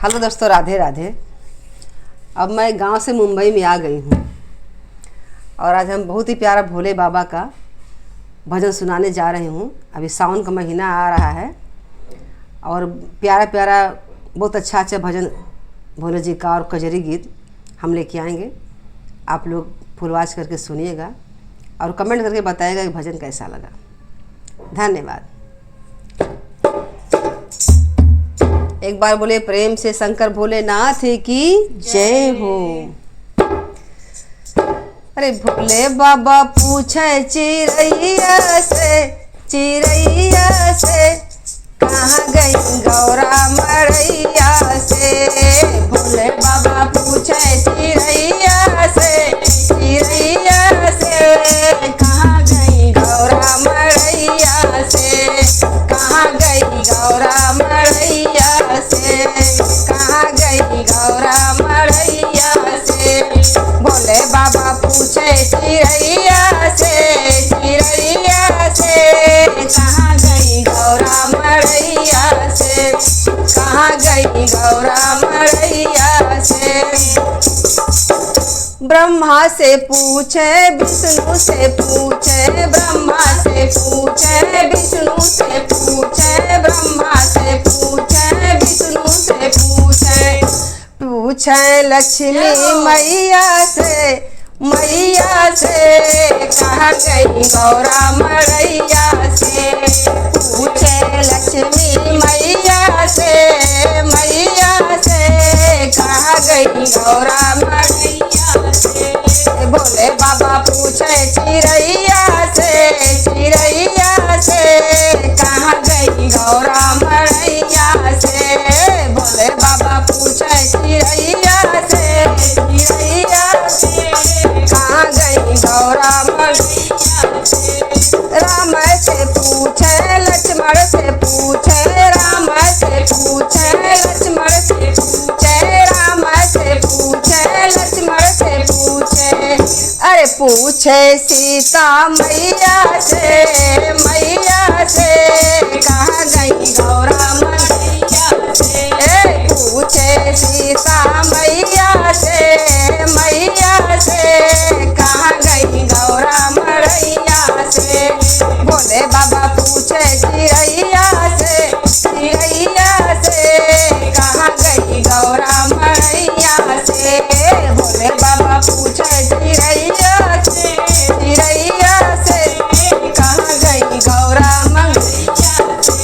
Hello दोस्तों, राधे राधे। अब मैं गांव से मुंबई में आ गई हूँ और आज हम बहुत ही प्यारा भोले बाबा का भजन सुनाने जा रही हूँ। अभी सावन का महीना आ रहा है और प्यारा प्यारा बहुत अच्छा भजन भोले जी का और कजरी गीत हम लेके आएंगे। आप लोग फुलवाच करके सुनिएगा और कमेंट करके बताइएगा कि भजन कैसा लगा। धन्यवाद। एक बार बोले प्रेम से शंकर भोलेनाथ की जय हो। अरे भोले बाबा पूछे चिरैया से कहाँ गई गौरा मरैया से। भोले बाबा पूछे चिरैया से कहाँ गई गौरा मरैया से। कहाँ गई गौरा मरैया से। कहाँ गई गौरा मरैया से। भोले बाबा पूछे चिरैया से कहाँ गई गौरा मरैया से। कहाँ गई गौरा मरैया से। ब्रह्मा से पूछे विष्णु से पूछे। ब्रह्मा से पूछे विष्णु से पूछे। ब्रह्मा से पूछे विष्णु से पूछे। पूछे लक्ष्मी मैया से कहाँ गई गौरा मरैया से। पूछे लक्ष्मी मैया से कहाँ गई गौरा मरैया से। भोले बाबा पूछे चिरैया से कहाँ गई गौरा मरैया से। भोले बाबा पूछे चिरैया से कहाँ गई गौरा मरैया से। राम से पूछे लक्ष्मण से पूछे। राम से पूछे लक्ष्मण से पूछे। राम से पूछे लक्ष्मण से पूछे। अरे पूछे सीता मैया से कहाँ गई गौरा मरैया से। पूछे सीता मैया से कहाँ गई गौरा मरैया से। भोले बाबा पूछे चिरैया से कहाँ गई गौरा मरैया से। भोले बाबा पूछे चिरैया से कहाँ गई गौरा मरैया से।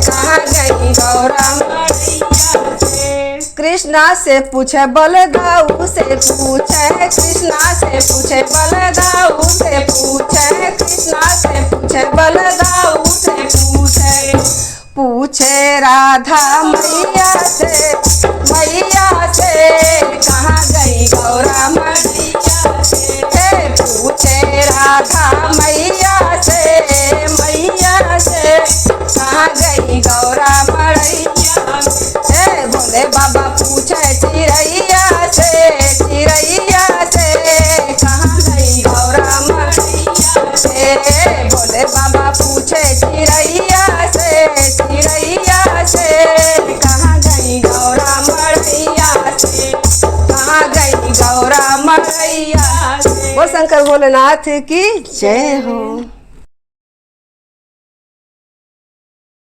कहाँ गई गौरा मरैया से। कृष्णा से पूछे बलदाऊ से पूछे। कृष्णा से पूछे बलदाऊ से पूछे। कृष्णा से पूछे बलदाऊ से पूछे। पूछे राधा मैया से कहाँ गई गौरा मरैया से। पूछे राधा मैया से कहाँ गई गौरा मरैया से। भोले बाबा पूछे चिरैया से कहाँ गई गौरा मरैया से। भोले बाबा पूछे चिरैया से कहाँ गई गौरा मरैया से। कहाँ गई गौरा मरैया से। वो शंकर भोलेनाथ की जय हो।